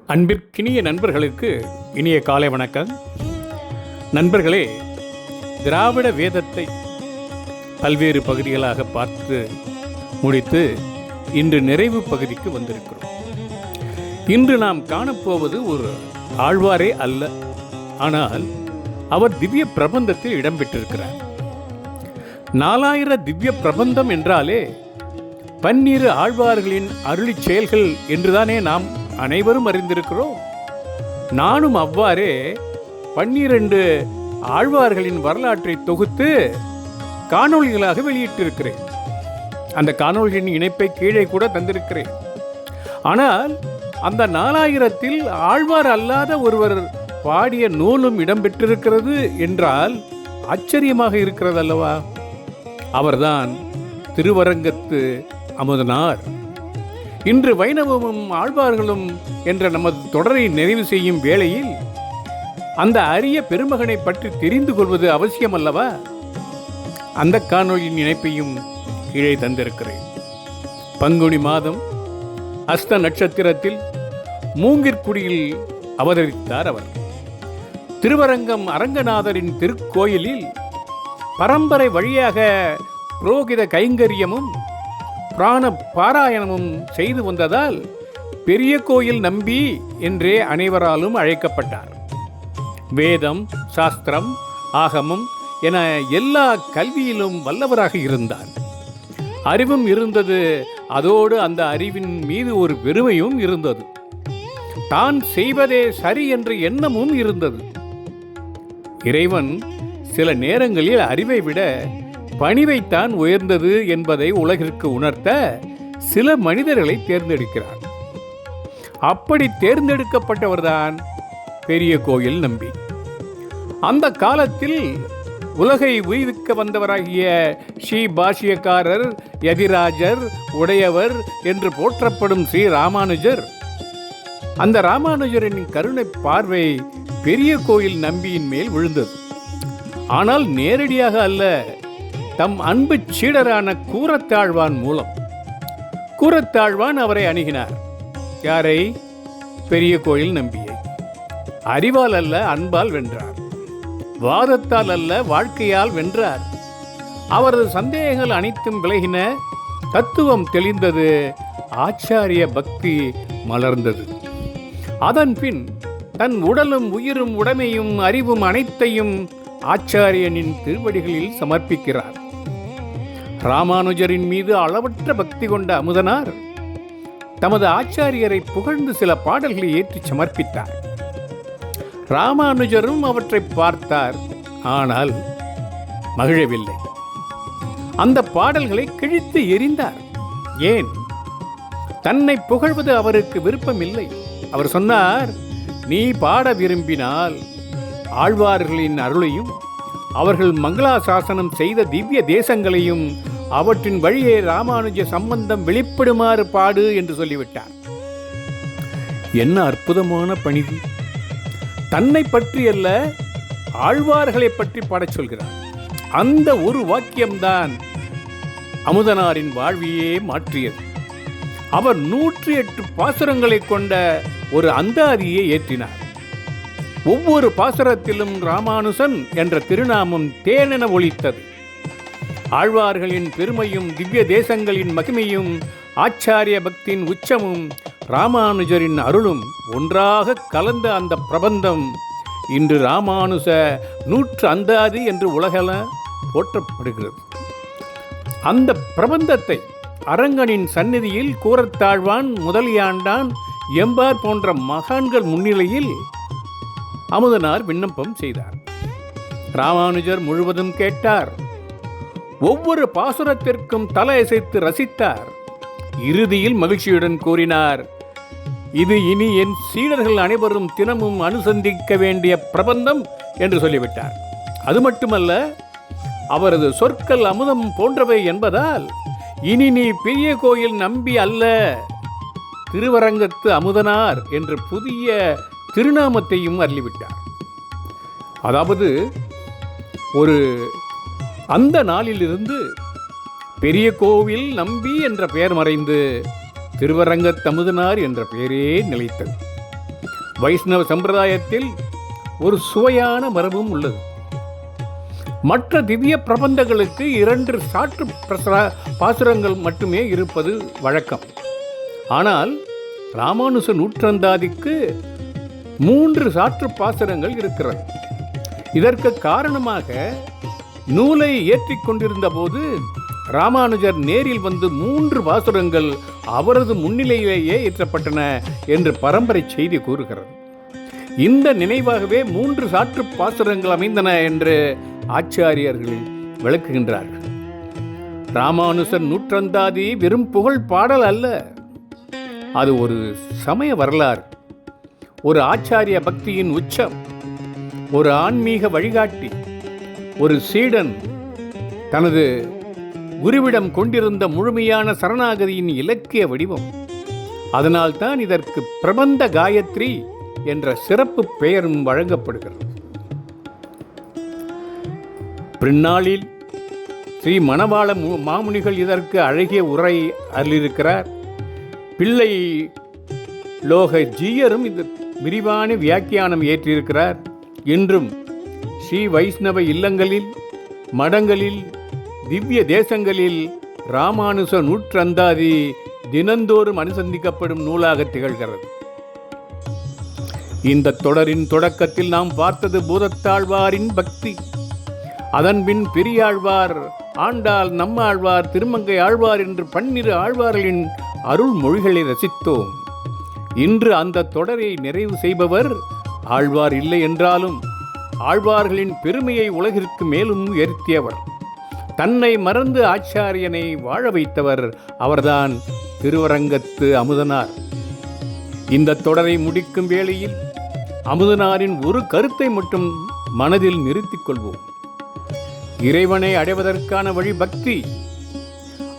அன்பிற்கினிய நண்பர்களுக்கு இனிய காலை வணக்கம். நண்பர்களே, திராவிட வேதத்தை பல்வேறு பகுதிகளாக பார்த்து முடித்து இன்று நிறைவு பகுதிக்கு வந்திருக்கிறோம். இன்று நாம் காணப்போவது ஒரு ஆழ்வாரே அல்ல, ஆனால் அவர் திவ்ய பிரபந்தத்தில் இடம்பெற்றிருக்கிறார். 4000 திவ்ய பிரபந்தம் என்றாலே 12 ஆழ்வார்களின் அருளிச் செயல்கள் என்றுதானே நாம் அனைவரும் அறிந்திருக்கிறோம். நானும் அவ்வாறே 12 ஆழ்வார்களின் வரலாற்றை தொகுத்து காணொளிகளாக வெளியிட்டிருக்கிறேன். அந்த காணொளியின் இணைப்பை கீழே கூட தந்திருக்கிறேன். ஆனால் அந்த 4000-ல் ஆழ்வார் அல்லாத ஒருவர் பாடிய நூலும் இடம்பெற்றிருக்கிறது என்றால் ஆச்சரியமாக இருக்கிறது அல்லவா? அவர்தான் திருவரங்கத்து அமுதனார். இன்று வைணவமும் ஆழ்வார்களும் என்ற நமது தொடரை நிறைவு செய்யும் வேளையில் அந்த அரிய பெருமகனை பற்றி தெரிந்து கொள்வது அவசியம் அல்லவா? அந்த காணொளியின் இணைப்பையும் கீழே தந்திருக்கிறேன். பங்குனி மாதம் அஸ்த நட்சத்திரத்தில் மூங்கிற்குடியில் அவதரித்தார் அவர். திருவரங்கம் அரங்கநாதரின் திருக்கோயிலில் பரம்பரை வழியாக புரோகித கைங்கரியமும் பிராண பாராயணமும் செய்து வந்ததால் பெரிய கோயில் நம்பி என்றே அனைவராலும் அழைக்கப்பட்டார். வேதம், சாஸ்திரம், ஆகமம் என எல்லா கல்வியிலும் வல்லவராக இருந்தார். அறிவும் இருந்தது. அதோடு அந்த அறிவின் மீது ஒரு பெருமையும் இருந்தது. தான் செய்வதே சரி என்ற எண்ணமும் இருந்தது. இறைவன் சில நேரங்களில் அறிவை விட பணிவைத்தான் உயர்ந்தது என்பதை உலகிற்கு உணர்த்த சில மனிதர்களை தேர்ந்தெடுக்கிறார். அப்படி தேர்ந்தெடுக்கப்பட்டவர்தான் பெரிய கோயில் நம்பி. அந்த காலத்தில் உலகை உய்விக்க வந்தவராகிய ஸ்ரீ பாஷ்யக்காரர், யதிராஜர், உடையவர் என்று போற்றப்படும் ஸ்ரீ ராமானுஜர், அந்த ராமானுஜரின் கருணை பார்வை பெரிய கோயில் நம்பியின் மேல் விழுந்தது. ஆனால் நேரடியாக அல்ல, தம் அன்பு சீடரான கூரத்தாழ்வான் மூலம். கூரத்தாழ்வான் அவரை அணுகினார். யாரை? பெரிய கோயில் நம்பியை. அறிவால் அல்ல, அன்பால் வென்றார். வாதத்தால் அல்ல, வாழ்க்கையால் வென்றார். அவரது சந்தேகங்கள் அனைத்தும் விலகின. தத்துவம் தெளிந்தது. ஆச்சாரிய பக்தி மலர்ந்தது. அதன் பின் தன் உடலும் உயிரும் உடைமையும் அறிவும் அனைத்தையும் ஆச்சாரியனின் திருவடிகளில் சமர்ப்பிக்கிறார். ராமானுஜரின் மீது அளவற்ற பக்தி கொண்ட அமுதனார் தமது ஆச்சாரியரை புகழ்ந்து சில பாடல்களை ஏற்றி சமர்ப்பித்தார். ராமானுஜரும் அவற்றை பார்த்தார். ஆனால் மகிழவில்லை. அந்த பாடல்களை கிழித்து எறிந்தார். ஏன்? தன்னை புகழ்வது அவருக்கு விருப்பமில்லை. அவர் சொன்னார், நீ பாட விரும்பினால் ஆழ்வார்களின் அருளையும் அவர்கள் மங்களாசாசனம் செய்த திவ்ய தேசங்களையும் அவற்றின் வழியே ராமானுஜ சம்பந்தம் வெளிப்படுமாறு பாடு என்று சொல்லிவிட்டார். என்ன அற்புதமான பணிவு! தன்னை பற்றி அல்ல, ஆழ்வார்களை பற்றி பாடச் சொல்கிறார். அந்த ஒரு வாக்கியம்தான் அமுதனாரின் வாழ்வையே மாற்றியது. அவர் 108 பாசுரங்களை கொண்ட ஒரு அந்தாதியை ஏற்றினார். ஒவ்வொரு பாசுரத்திலும் ராமானுசன் என்ற திருநாமம் தேனென ஒலித்தது. ஆழ்வார்களின் பெருமையும் திவ்ய தேசங்களின் மகிமையும் ஆச்சாரிய பக்தியின் உச்சமும் ராமானுஜரின் அருளும் ஒன்றாக கலந்த அந்த பிரபந்தம் இன்று ராமானுஜ 100 அந்தாதி என்று உலகள போற்றப்படுகிறது. அந்த பிரபந்தத்தை அரங்கனின் சந்நிதியில் கூரத்தாழ்வான், முதலியாண்டான், எம்பார் போன்ற மகான்கள் முன்னிலையில் அமுதனார் விண்ணப்பம் செய்தார். ராமானுஜர் முழுவதும் கேட்டார். ஒவ்வொரு பாசுரத்திற்கும் தலை அசைத்து ரசித்தார். இறுதியில் மகிழ்ச்சியுடன் கூறினார், இது இனி என் சீடர்கள் அனைவரும் தினமும் அனுசந்திக்க வேண்டிய பிரபந்தம் என்று சொல்லிவிட்டார். அது மட்டுமல்ல, அவரது சொற்கள் அமுதம் போன்றவை என்பதால் இனி நீ பெரிய கோயில் நம்பி அல்ல, திருவரங்கத்து அமுதனார் என்ற புதிய திருநாமத்தையும் அருளிவிட்டார். அதாவது அந்த நாளிலிருந்து பெரிய கோவில் நம்பி என்ற பெயர் மறைந்து திருவரங்கத்தமுதனார் என்ற பெயரே நிலைத்தது. வைஷ்ணவ சம்பிரதாயத்தில் ஒரு சுவையான மரபும் உள்ளது. மற்ற திவ்ய பிரபந்தங்களுக்கு 2 சாற்று பாசுரங்கள் மட்டுமே இருப்பது வழக்கம். ஆனால் ராமானுச நூற்றந்தாதிக்கு 3 சாற்று பாசுரங்கள் இருக்கிறது. இதற்கு காரணமாக நூலை ஏற்றிக் கொண்டிருந்த போது ராமானுஜர் நேரில் வந்து 3 பாசுரங்கள் அவரது முன்னிலையிலேயே ஏற்றப்பட்டன என்று பரம்பரை செய்தி கூறுகிறது. இந்த நினைவாகவே 3 சாற்று பாசுரங்கள் அமைந்தன என்று ஆச்சாரியர்கள் விளக்குகின்றார்கள். ராமானுசர் நூற்றந்தாதி வெறும் புகழ் பாடல் அல்ல, அது ஒரு சமய வரலாறு, ஒரு ஆச்சாரிய பக்தியின் உச்சம், ஒரு ஆன்மீக வழிகாட்டி, ஒரு சீடன் தனது குருவிடம் கொண்டிருந்த முழுமையான சரணாகதியின் இலக்கிய வடிவம். அதனால்தான் இதற்கு பிரபந்த காயத்ரி என்ற சிறப்பு பெயரும் வழங்கப்படுகிறது. பின்னாளில் ஸ்ரீ மணவாள மாமுனிகள் இதற்கு அழகிய உரை அருளியிருக்கிறார். பிள்ளை லோக ஜீயரும் இது விரிவான வியாக்கியானம் ஏற்றிருக்கிறார். இன்றும் ஸ்ரீ வைஷ்ணவ இல்லங்களில், மடங்களில், திவ்ய தேசங்களில் ராமானுச நூற்றந்தாதி தினந்தோறும் அனுசந்திக்கப்படும் நூலாக திகழ்கிறது. இந்த தொடரின் தொடக்கத்தில் நாம் பார்த்தது பூதத்தாழ்வாரின் பக்தி. அதன்பின் பெரியாழ்வார், ஆண்டாள், நம்மாழ்வார், திருமங்கை ஆழ்வார் என்று 12 ஆழ்வார்களின் அருள் மொழிகளை ரசித்தோம். இன்று அந்த தொடரை நிறைவு செய்பவர் ஆழ்வார் இல்லை என்றாலும் ஆழ்வார்களின் பெருமையை உலகிற்கு மேலும் உயர்த்தியவர், தன்னை மறந்து ஆச்சாரியனை வாழ வைத்தவர் அவர்தான் திருவரங்கத்து அமுதனார். இந்த தொடரை முடிக்கும் வேளையில் அமுதனாரின் ஒரு கருத்தை மட்டும் மனதில் நிறுத்திக் கொள்வோம். இறைவனை அடைவதற்கான வழி பக்தி.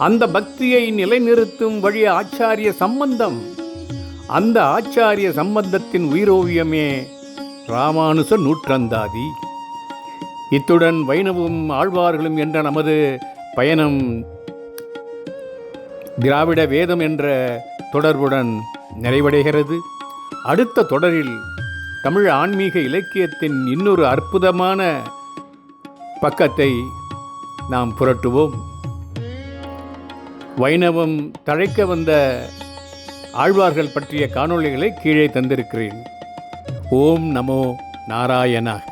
அந்த பக்தியை நிலைநிறுத்தும் வழி ஆச்சாரிய சம்பந்தம். அந்த ஆச்சாரிய சம்பந்தத்தின் உயிரோவியமே ராமானுச நூற்றந்தாதி. இத்துடன் வைணவம் ஆழ்வார்களும் என்ற நமது பயணம் திராவிட வேதம் என்ற தொடர்புடன் நிறைவடைகிறது. அடுத்த தொடரில் தமிழ் ஆன்மீக இலக்கியத்தின் இன்னொரு அற்புதமான பக்கத்தை நாம் புரட்டுவோம். வைணவம் தழைக்க வந்த ஆழ்வார்கள் பற்றிய காணொளிகளை கீழே தந்திருக்கிறேன். ஓம் நமோ நாராயணாக.